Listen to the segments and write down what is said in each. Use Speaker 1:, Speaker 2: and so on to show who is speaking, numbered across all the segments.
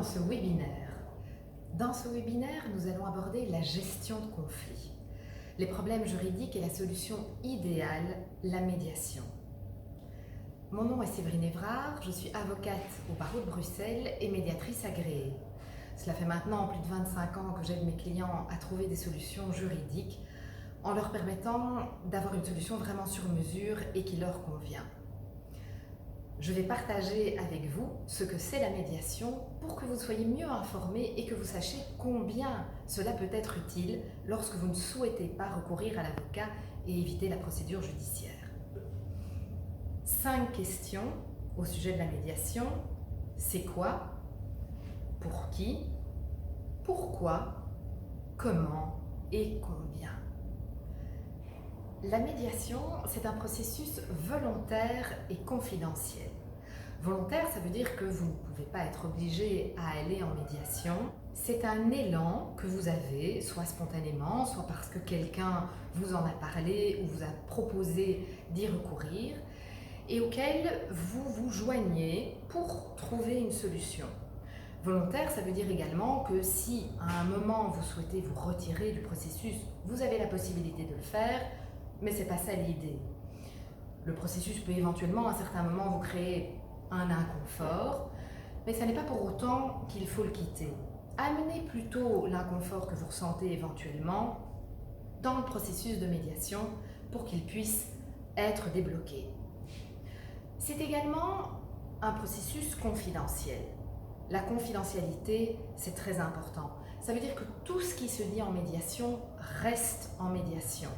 Speaker 1: ce webinaire. Dans ce webinaire, nous allons aborder la gestion de conflits, les problèmes juridiques et la solution idéale, la médiation. Mon nom est Séverine Évrard, je suis avocate au barreau de Bruxelles et médiatrice agréée. Cela fait maintenant plus de 25 ans que j'aide mes clients à trouver des solutions juridiques en leur permettant d'avoir une solution vraiment sur mesure et qui leur convient. Je vais partager avec vous ce que c'est la médiation pour que vous soyez mieux informés et que vous sachiez combien cela peut être utile lorsque vous ne souhaitez pas recourir à l'avocat et éviter la procédure judiciaire. 5 questions au sujet de la médiation. C'est quoi? Pour qui? Pourquoi? Comment et combien? La médiation, c'est un processus volontaire et confidentiel. Volontaire, ça veut dire que vous ne pouvez pas être obligé à aller en médiation. C'est un élan que vous avez, soit spontanément, soit parce que quelqu'un vous en a parlé ou vous a proposé d'y recourir, et auquel vous vous joignez pour trouver une solution. Volontaire, ça veut dire également que si à un moment vous souhaitez vous retirer du processus, vous avez la possibilité de le faire, mais ce n'est pas ça l'idée. Le processus peut éventuellement à un certain moment vous créer un inconfort, mais ce n'est pas pour autant qu'il faut le quitter. Amenez plutôt l'inconfort que vous ressentez éventuellement dans le processus de médiation pour qu'il puisse être débloqué. C'est également un processus confidentiel. La confidentialité, c'est très important. Ça veut dire que tout ce qui se dit en médiation reste en médiation.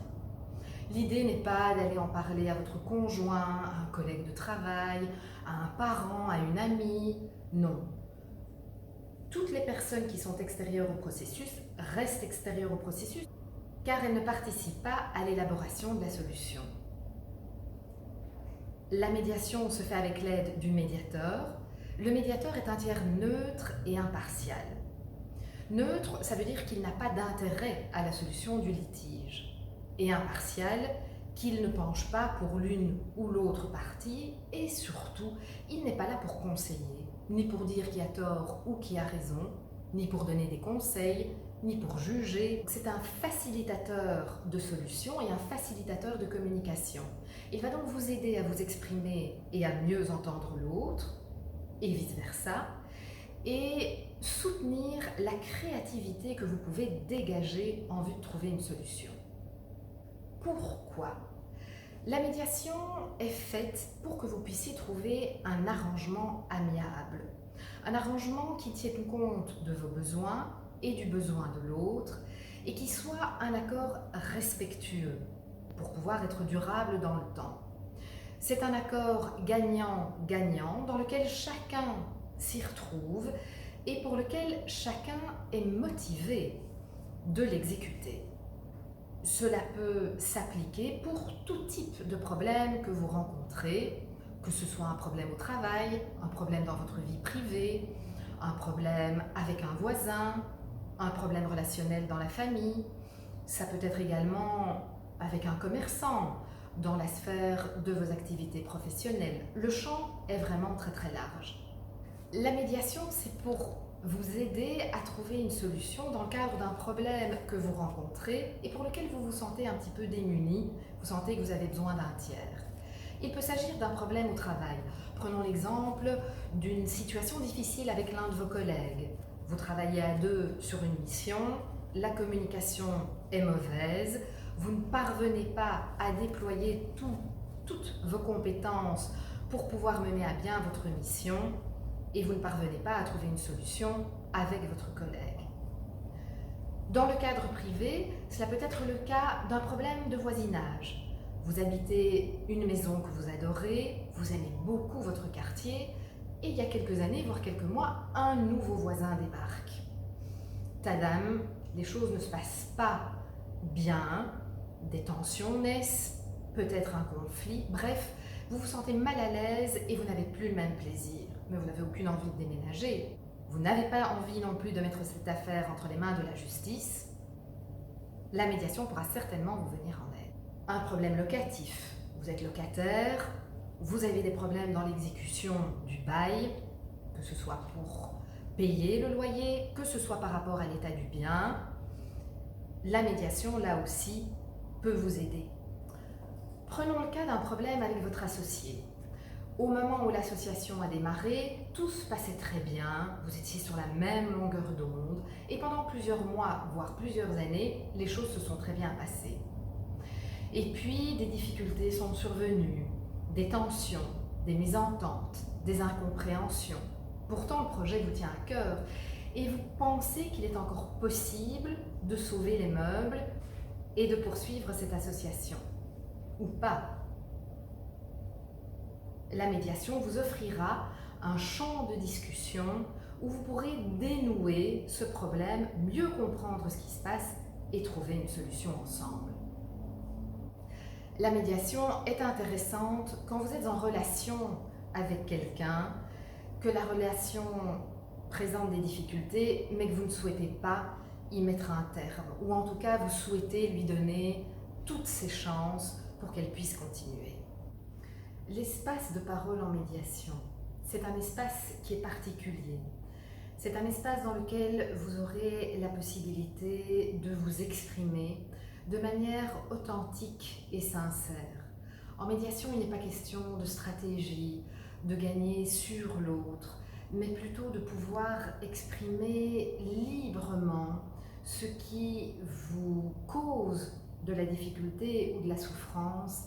Speaker 1: L'idée n'est pas d'aller en parler à votre conjoint, à un collègue de travail, à un parent, à une amie. Non. Toutes les personnes qui sont extérieures au processus restent extérieures au processus car elles ne participent pas à l'élaboration de la solution. La médiation se fait avec l'aide du médiateur. Le médiateur est un tiers neutre et impartial. Neutre, ça veut dire qu'il n'a pas d'intérêt à la solution du litige. Et impartial, qu'il ne penche pas pour l'une ou l'autre partie, et surtout, il n'est pas là pour conseiller, ni pour dire qui a tort ou qui a raison, ni pour donner des conseils, ni pour juger. C'est un facilitateur de solutions et un facilitateur de communication. Il va donc vous aider à vous exprimer et à mieux entendre l'autre, et vice-versa, et soutenir la créativité que vous pouvez dégager en vue de trouver une solution. Pourquoi? La médiation est faite pour que vous puissiez trouver un arrangement amiable. Un arrangement qui tienne compte de vos besoins et du besoin de l'autre et qui soit un accord respectueux pour pouvoir être durable dans le temps. C'est un accord gagnant-gagnant dans lequel chacun s'y retrouve et pour lequel chacun est motivé de l'exécuter. Cela peut s'appliquer pour tout type de problème que vous rencontrez, que ce soit un problème au travail, un problème dans votre vie privée, un problème avec un voisin, un problème relationnel dans la famille. Ça peut être également avec un commerçant, dans la sphère de vos activités professionnelles. Le champ est vraiment très très large. La médiation, c'est pour vous aider à trouver une solution dans le cadre d'un problème que vous rencontrez et pour lequel vous vous sentez un petit peu démuni, vous sentez que vous avez besoin d'un tiers. Il peut s'agir d'un problème au travail. Prenons l'exemple d'une situation difficile avec l'un de vos collègues. Vous travaillez à deux sur une mission, la communication est mauvaise, vous ne parvenez pas à déployer toutes vos compétences pour pouvoir mener à bien votre mission et vous ne parvenez pas à trouver une solution avec votre collègue. Dans le cadre privé, cela peut être le cas d'un problème de voisinage. Vous habitez une maison que vous adorez, vous aimez beaucoup votre quartier et il y a quelques années, voire quelques mois, un nouveau voisin débarque. Tadam, les choses ne se passent pas bien, des tensions naissent, peut-être un conflit, bref, vous vous sentez mal à l'aise et vous n'avez plus le même plaisir. Mais vous n'avez aucune envie de déménager. Vous n'avez pas envie non plus de mettre cette affaire entre les mains de la justice. La médiation pourra certainement vous venir en aide. Un problème locatif. Vous êtes locataire, vous avez des problèmes dans l'exécution du bail, que ce soit pour payer le loyer, que ce soit par rapport à l'état du bien, la médiation, là aussi, peut vous aider. Prenons le cas d'un problème avec votre associé. Au moment où l'association a démarré, tout se passait très bien, vous étiez sur la même longueur d'onde, et pendant plusieurs mois, voire plusieurs années, les choses se sont très bien passées. Et puis, des difficultés sont survenues, des tensions, des mésententes, des incompréhensions. Pourtant, le projet vous tient à cœur, et vous pensez qu'il est encore possible de sauver les meubles et de poursuivre cette association. Ou pas. La médiation vous offrira un champ de discussion où vous pourrez dénouer ce problème, mieux comprendre ce qui se passe et trouver une solution ensemble. La médiation est intéressante quand vous êtes en relation avec quelqu'un, que la relation présente des difficultés, mais que vous ne souhaitez pas y mettre un terme, ou en tout cas vous souhaitez lui donner toutes ses chances pour qu'elle puisse continuer. L'espace de parole en médiation, c'est un espace qui est particulier. C'est un espace dans lequel vous aurez la possibilité de vous exprimer de manière authentique et sincère. En médiation, il n'est pas question de stratégie, de gagner sur l'autre, mais plutôt de pouvoir exprimer librement ce qui vous cause de la difficulté ou de la souffrance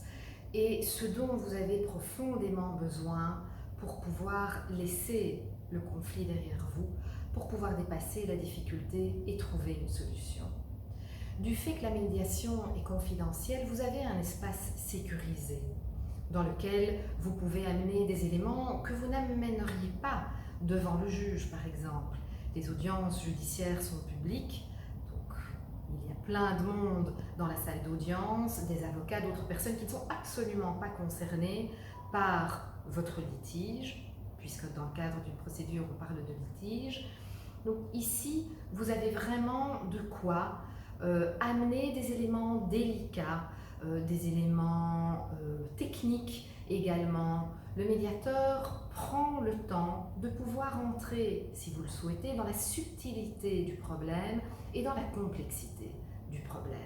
Speaker 1: et ce dont vous avez profondément besoin pour pouvoir laisser le conflit derrière vous, pour pouvoir dépasser la difficulté et trouver une solution. Du fait que la médiation est confidentielle, vous avez un espace sécurisé dans lequel vous pouvez amener des éléments que vous n'amèneriez pas devant le juge, par exemple. Les audiences judiciaires sont publiques, donc il y a plein de monde dans la salle d'audience, des avocats, d'autres personnes qui ne sont absolument pas concernées par votre litige, puisque dans le cadre d'une procédure, on parle de litige. Donc ici, vous avez vraiment de quoi amener des éléments délicats, des éléments techniques également. Le médiateur prend le temps de pouvoir entrer, si vous le souhaitez, dans la subtilité du problème et dans la complexité du problème.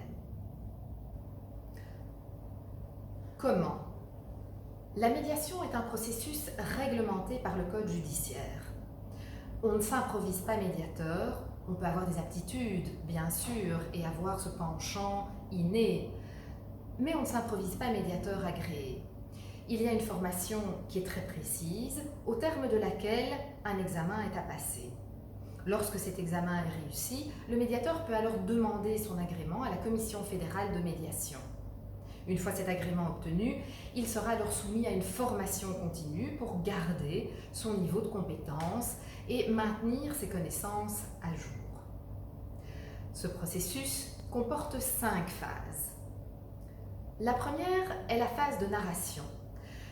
Speaker 1: Comment? La médiation est un processus réglementé par le Code judiciaire. On ne s'improvise pas médiateur, on peut avoir des aptitudes, bien sûr, et avoir ce penchant inné, mais on ne s'improvise pas médiateur agréé. Il y a une formation qui est très précise, au terme de laquelle un examen est à passer. Lorsque cet examen est réussi, le médiateur peut alors demander son agrément à la Commission fédérale de médiation. Une fois cet agrément obtenu, il sera alors soumis à une formation continue pour garder son niveau de compétence et maintenir ses connaissances à jour. Ce processus comporte 5 phases. La première est la phase de narration.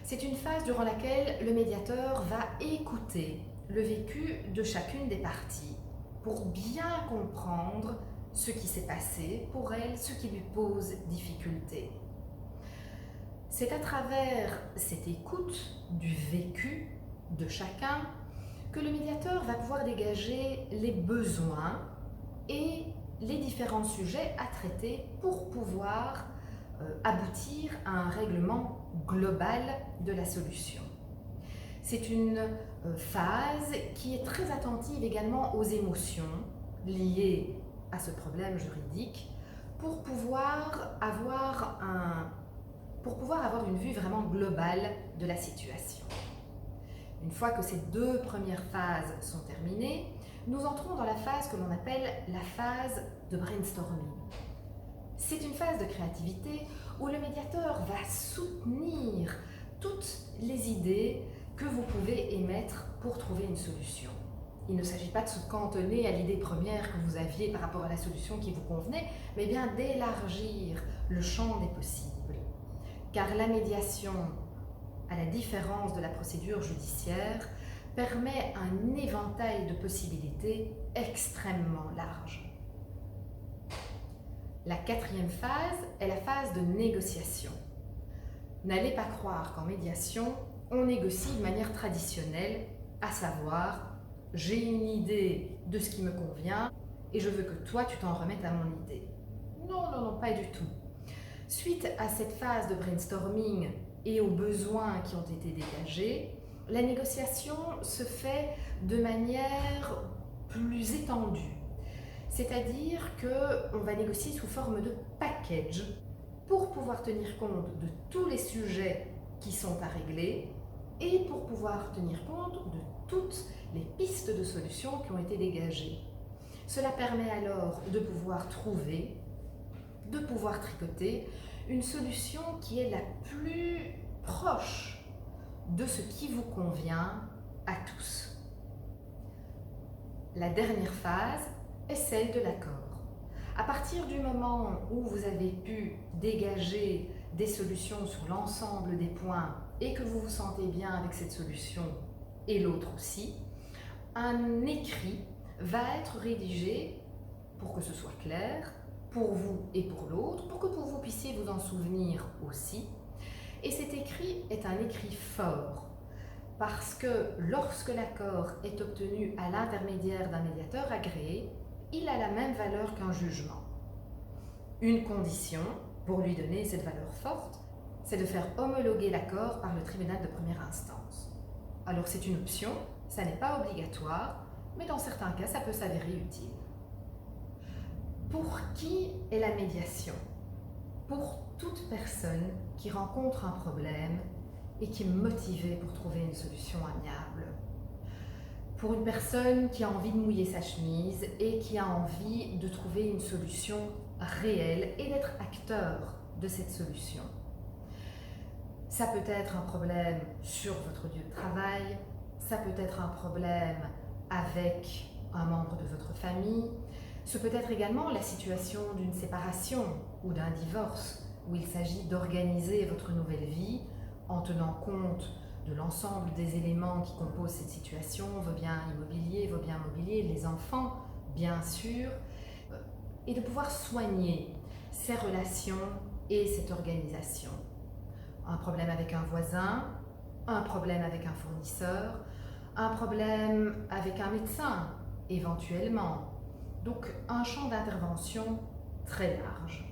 Speaker 1: C'est une phase durant laquelle le médiateur va écouter le vécu de chacune des parties pour bien comprendre ce qui s'est passé pour elle, ce qui lui pose difficulté. C'est à travers cette écoute du vécu de chacun que le médiateur va pouvoir dégager les besoins et les différents sujets à traiter pour pouvoir aboutir à un règlement global de la solution. C'est une phase qui est très attentive également aux émotions liées à ce problème juridique pour pouvoir avoir une vue vraiment globale de la situation. Une fois que ces 2 premières phases sont terminées, nous entrons dans la phase que l'on appelle la phase de brainstorming. C'est une phase de créativité où le médiateur va soutenir toutes les idées que vous pouvez émettre pour trouver une solution. Il ne s'agit pas de se cantonner à l'idée première que vous aviez par rapport à la solution qui vous convenait, mais bien d'élargir le champ des possibles. Car la médiation, à la différence de la procédure judiciaire, permet un éventail de possibilités extrêmement large. La 4e phase est la phase de négociation. N'allez pas croire qu'en médiation, on négocie de manière traditionnelle, à savoir j'ai une idée de ce qui me convient et je veux que toi tu t'en remettes à mon idée. Non, non, non, pas du tout. Suite à cette phase de brainstorming et aux besoins qui ont été dégagés, la négociation se fait de manière plus étendue. C'est-à-dire qu'on va négocier sous forme de package pour pouvoir tenir compte de tous les sujets qui sont à régler et pour pouvoir tenir compte de toutes les pistes de solutions qui ont été dégagées. Cela permet alors de pouvoir trouver, de pouvoir tricoter une solution qui est la plus proche de ce qui vous convient à tous. La dernière phase est celle de l'accord. À partir du moment où vous avez pu dégager des solutions sur l'ensemble des points et que vous vous sentez bien avec cette solution et l'autre aussi, un écrit va être rédigé pour que ce soit clair pour vous et pour l'autre, pour que vous puissiez vous en souvenir aussi. Et cet écrit est un écrit fort parce que lorsque l'accord est obtenu à l'intermédiaire d'un médiateur agréé, il a la même valeur qu'un jugement. Une condition pour lui donner cette valeur forte, c'est de faire homologuer l'accord par le tribunal de première instance. Alors c'est une option, ça n'est pas obligatoire, mais dans certains cas, ça peut s'avérer utile. Pour qui est la médiation? Pour toute personne qui rencontre un problème et qui est motivée pour trouver une solution amiable. Pour une personne qui a envie de mouiller sa chemise et qui a envie de trouver une solution réelle et d'être acteur de cette solution. Ça peut être un problème sur votre lieu de travail, ça peut être un problème avec un membre de votre famille, ce peut être également la situation d'une séparation ou d'un divorce où il s'agit d'organiser votre nouvelle vie en tenant compte de l'ensemble des éléments qui composent cette situation, vos biens immobiliers, vos biens mobiliers, les enfants, bien sûr, et de pouvoir soigner ces relations et cette organisation. Un problème avec un voisin, un problème avec un fournisseur, un problème avec un médecin, éventuellement. Donc un champ d'intervention très large.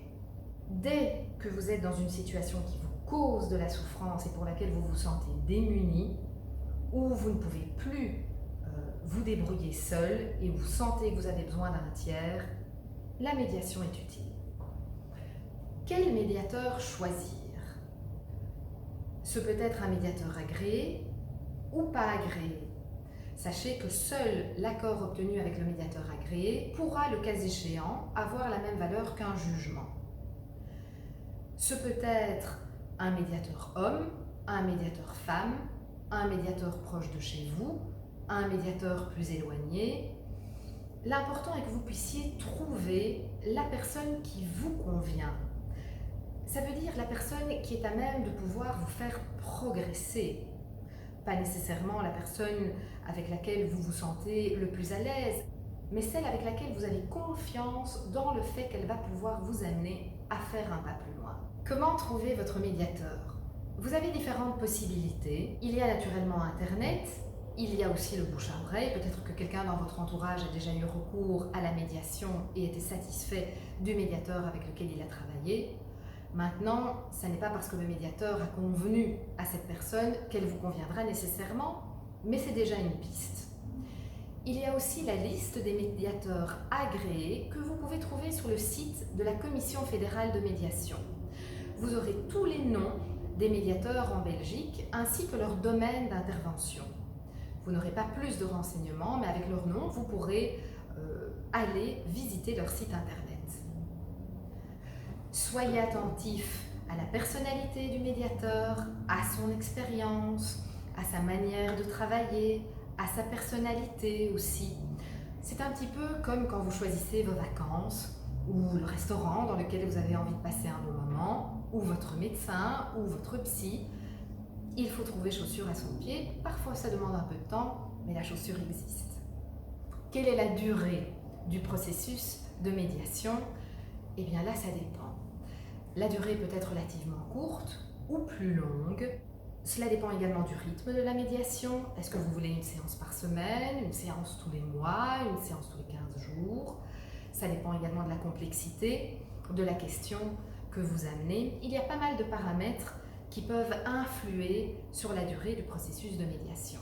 Speaker 1: Dès que vous êtes dans une situation qui vous cause de la souffrance et pour laquelle vous vous sentez démuni, ou vous ne pouvez plus vous débrouiller seul et vous sentez que vous avez besoin d'un tiers, la médiation est utile. Quel médiateur choisir? Ce peut être un médiateur agréé ou pas agréé. Sachez que seul l'accord obtenu avec le médiateur agréé pourra, le cas échéant, avoir la même valeur qu'un jugement. Ce peut être un médiateur homme, un médiateur femme, un médiateur proche de chez vous, un médiateur plus éloigné. L'important est que vous puissiez trouver la personne qui vous convient. Ça veut dire la personne qui est à même de pouvoir vous faire progresser. Pas nécessairement la personne avec laquelle vous vous sentez le plus à l'aise, mais celle avec laquelle vous avez confiance dans le fait qu'elle va pouvoir vous amener à faire un pas plus loin. Comment trouver votre médiateur? Vous avez différentes possibilités. Il y a naturellement Internet, il y a aussi le bouche à oreille. Peut-être que quelqu'un dans votre entourage a déjà eu recours à la médiation et était satisfait du médiateur avec lequel il a travaillé. Maintenant, ce n'est pas parce que le médiateur a convenu à cette personne qu'elle vous conviendra nécessairement, mais c'est déjà une piste. Il y a aussi la liste des médiateurs agréés que vous pouvez trouver sur le site de la Commission fédérale de médiation. Vous aurez tous les noms des médiateurs en Belgique ainsi que leur domaine d'intervention. Vous n'aurez pas plus de renseignements, mais avec leur nom, vous pourrez aller visiter leur site internet. Soyez attentif à la personnalité du médiateur, à son expérience, à sa manière de travailler, à sa personnalité aussi. C'est un petit peu comme quand vous choisissez vos vacances ou le restaurant dans lequel vous avez envie de passer un bon moment, ou votre médecin ou votre psy. Il faut trouver chaussure à son pied. Parfois ça demande un peu de temps, mais la chaussure existe. Quelle est la durée du processus de médiation? Eh bien là, ça dépend. La durée peut être relativement courte ou plus longue. Cela dépend également du rythme de la médiation. Est-ce que vous voulez une séance par semaine, une séance tous les mois, une séance tous les 15 jours? Ça dépend également de la complexité de la question que vous amenez. Il y a pas mal de paramètres qui peuvent influer sur la durée du processus de médiation.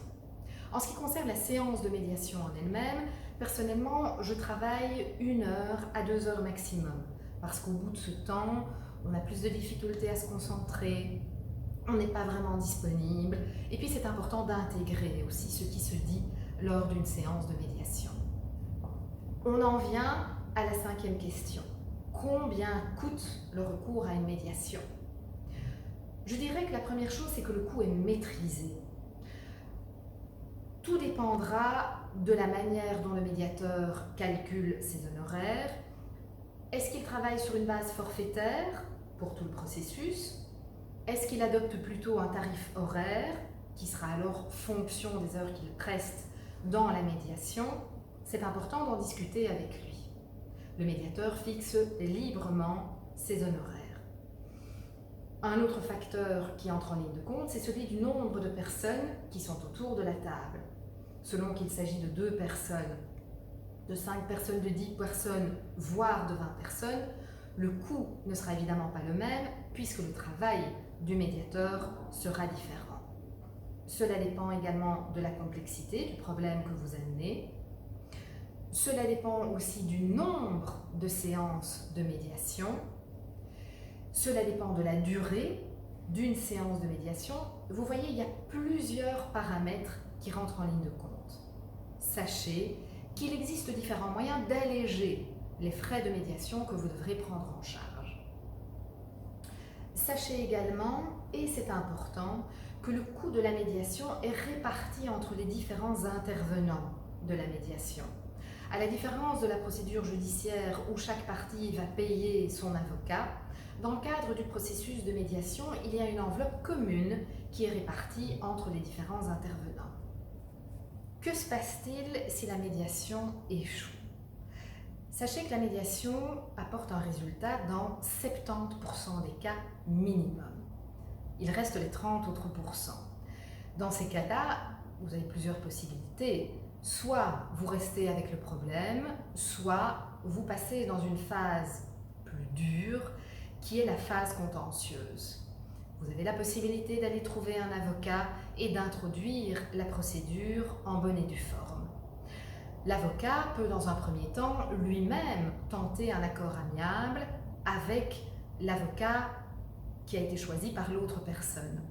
Speaker 1: En ce qui concerne la séance de médiation en elle-même, personnellement, je travaille 1 heure à 2 heures maximum, parce qu'au bout de ce temps, on a plus de difficultés à se concentrer, on n'est pas vraiment disponible, et puis c'est important d'intégrer aussi ce qui se dit lors d'une séance de médiation. On en vient à la 5e question. Combien coûte le recours à une médiation? Je dirais que la première chose, c'est que le coût est maîtrisé. Tout dépendra de la manière dont le médiateur calcule ses honoraires. Est-ce qu'il travaille sur une base forfaitaire pour tout le processus? Est-ce qu'il adopte plutôt un tarif horaire qui sera alors fonction des heures qu'il preste dans la médiation? C'est important d'en discuter avec lui. Le médiateur fixe librement ses honoraires. Un autre facteur qui entre en ligne de compte, c'est celui du nombre de personnes qui sont autour de la table. Selon qu'il s'agit de 2 personnes, de 5 personnes, de 10 personnes, voire de 20 personnes, le coût ne sera évidemment pas le même puisque le travail du médiateur sera différent. Cela dépend également de la complexité du problème que vous amenez. Cela dépend aussi du nombre de séances de médiation. Cela dépend de la durée d'une séance de médiation. Vous voyez, il y a plusieurs paramètres qui rentrent en ligne de compte. Sachez qu'il existe différents moyens d'alléger les frais de médiation que vous devrez prendre en charge. Sachez également, et c'est important, que le coût de la médiation est réparti entre les différents intervenants de la médiation. À la différence de la procédure judiciaire où chaque partie va payer son avocat, dans le cadre du processus de médiation, il y a une enveloppe commune qui est répartie entre les différents intervenants. Que se passe-t-il si la médiation échoue? Sachez que la médiation apporte un résultat dans 70% des cas minimum. Il reste les 30 autres pourcents. Dans ces cas-là, vous avez plusieurs possibilités. Soit vous restez avec le problème, soit vous passez dans une phase plus dure, qui est la phase contentieuse. Vous avez la possibilité d'aller trouver un avocat et d'introduire la procédure en bonne et due forme. L'avocat peut dans un premier temps lui-même tenter un accord amiable avec l'avocat qui a été choisi par l'autre personne.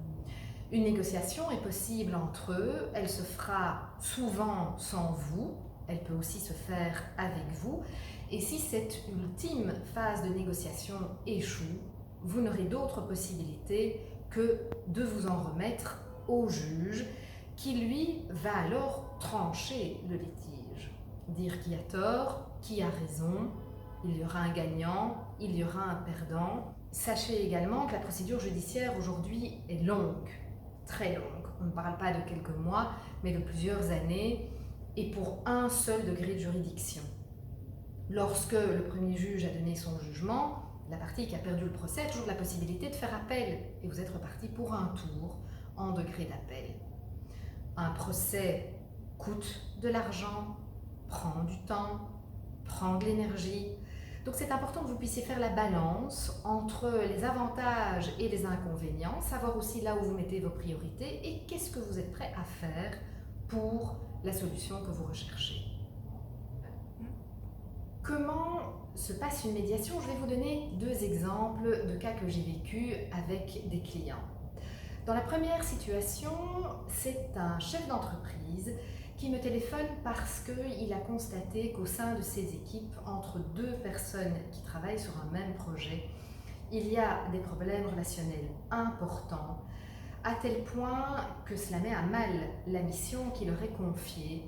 Speaker 1: Une négociation est possible entre eux, elle se fera souvent sans vous, elle peut aussi se faire avec vous, et si cette ultime phase de négociation échoue, vous n'aurez d'autre possibilité que de vous en remettre au juge qui, lui, va alors trancher le litige, dire qui a tort, qui a raison, il y aura un gagnant, il y aura un perdant. Sachez également que la procédure judiciaire aujourd'hui est longue, très longue. On ne parle pas de quelques mois, mais de plusieurs années, et pour un seul degré de juridiction. Lorsque le premier juge a donné son jugement, la partie qui a perdu le procès a toujours la possibilité de faire appel, et vous êtes reparti pour un tour en degré d'appel. Un procès coûte de l'argent, prend du temps, prend de l'énergie. Donc c'est important que vous puissiez faire la balance entre les avantages et les inconvénients, savoir aussi là où vous mettez vos priorités et qu'est-ce que vous êtes prêt à faire pour la solution que vous recherchez. Comment se passe une médiation? Je vais vous donner 2 exemples de cas que j'ai vécus avec des clients. Dans la première situation, c'est un chef d'entreprise qui me téléphone parce qu'il a constaté qu'au sein de ses équipes, entre 2 personnes qui travaillent sur un même projet, il y a des problèmes relationnels importants, à tel point que cela met à mal la mission qu'il leur est confiée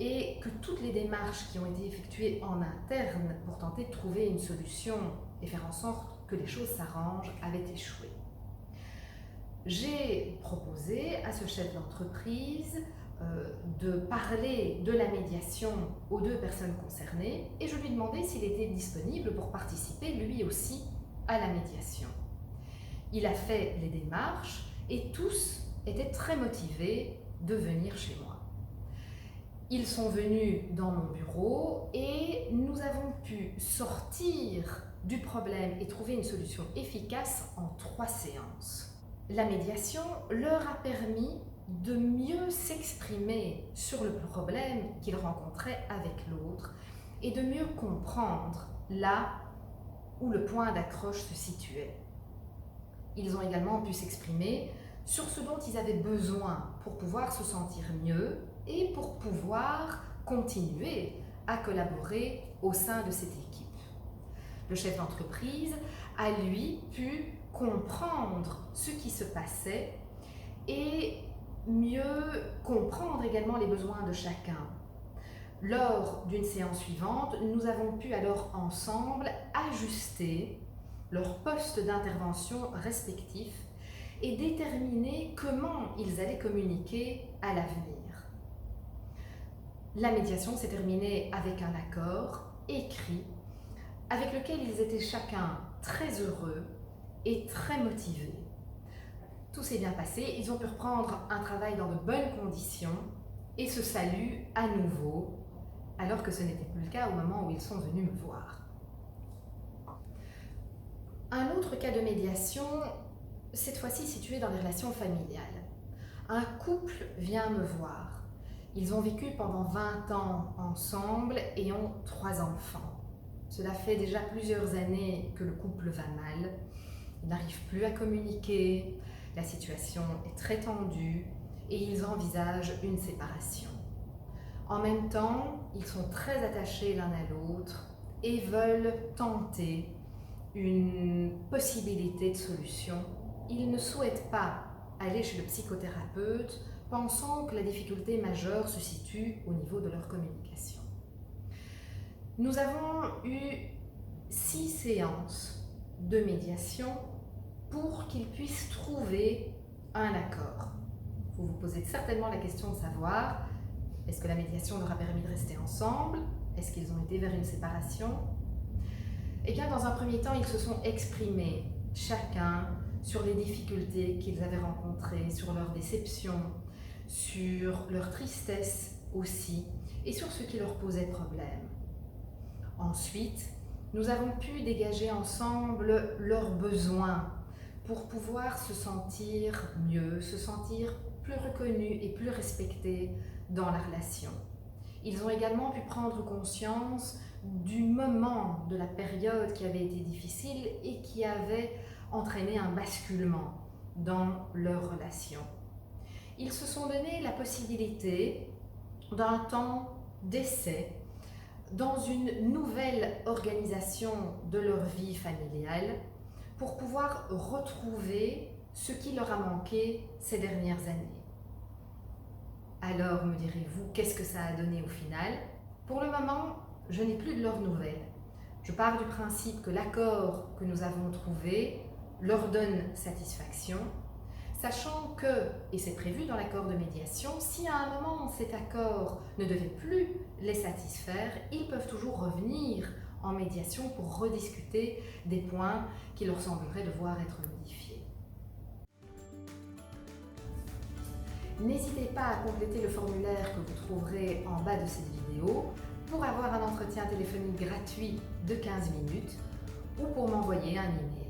Speaker 1: et que toutes les démarches qui ont été effectuées en interne pour tenter de trouver une solution et faire en sorte que les choses s'arrangent avaient échoué. J'ai proposé à ce chef d'entreprise de parler de la médiation aux 2 personnes concernées et je lui ai demandé s'il était disponible pour participer lui aussi à la médiation. Il a fait les démarches et tous étaient très motivés de venir chez moi. Ils sont venus dans mon bureau et nous avons pu sortir du problème et trouver une solution efficace en 3 séances. La médiation leur a permis de mieux s'exprimer sur le problème qu'ils rencontraient avec l'autre et de mieux comprendre là où le point d'accroche se situait. Ils ont également pu s'exprimer sur ce dont ils avaient besoin pour pouvoir se sentir mieux et pour pouvoir continuer à collaborer au sein de cette équipe. Le chef d'entreprise a, lui, pu comprendre ce qui se passait et mieux comprendre également les besoins de chacun. Lors d'une séance suivante, nous avons pu alors ensemble ajuster leurs postes d'intervention respectifs et déterminer comment ils allaient communiquer à l'avenir. La médiation s'est terminée avec un accord écrit avec lequel ils étaient chacun très heureux et très motivés. Tout s'est bien passé, ils ont pu reprendre un travail dans de bonnes conditions et se saluent à nouveau, alors que ce n'était plus le cas au moment où ils sont venus me voir. Un autre cas de médiation, cette fois-ci situé dans les relations familiales. Un couple vient me voir. Ils ont vécu pendant 20 ans ensemble et ont 3 enfants. Cela fait déjà plusieurs années que le couple va mal. Ils n'arrivent plus à communiquer, la situation est très tendue et ils envisagent une séparation. En même temps, ils sont très attachés l'un à l'autre et veulent tenter une possibilité de solution. Ils ne souhaitent pas aller chez le psychothérapeute, pensant que la difficulté majeure se situe au niveau de leur communication. Nous avons eu 6 séances de médiation pour qu'ils puissent trouver un accord. Vous vous posez certainement la question de savoir, est-ce que la médiation leur a permis de rester ensemble? Est-ce qu'ils ont été vers une séparation? Eh bien, dans un premier temps, ils se sont exprimés, chacun, sur les difficultés qu'ils avaient rencontrées, sur leurs déceptions, sur leur tristesse aussi, et sur ce qui leur posait problème. Ensuite, nous avons pu dégager ensemble leurs besoins pour pouvoir se sentir mieux, se sentir plus reconnus et plus respectés dans la relation. Ils ont également pu prendre conscience du moment de la période qui avait été difficile et qui avait entraîné un basculement dans leur relation. Ils se sont donné la possibilité d'un temps d'essai dans une nouvelle organisation de leur vie familiale pour pouvoir retrouver ce qui leur a manqué ces dernières années. Alors, me direz-vous, qu'est-ce que ça a donné au final? Pour le moment, je n'ai plus de leurs nouvelles. Je pars du principe que l'accord que nous avons trouvé leur donne satisfaction, sachant que, et c'est prévu dans l'accord de médiation, si à un moment cet accord ne devait plus les satisfaire, ils peuvent toujours revenir en médiation pour rediscuter des points qui leur sembleraient devoir être modifiés. N'hésitez pas à compléter le formulaire que vous trouverez en bas de cette vidéo pour avoir un entretien téléphonique gratuit de 15 minutes ou pour m'envoyer un email.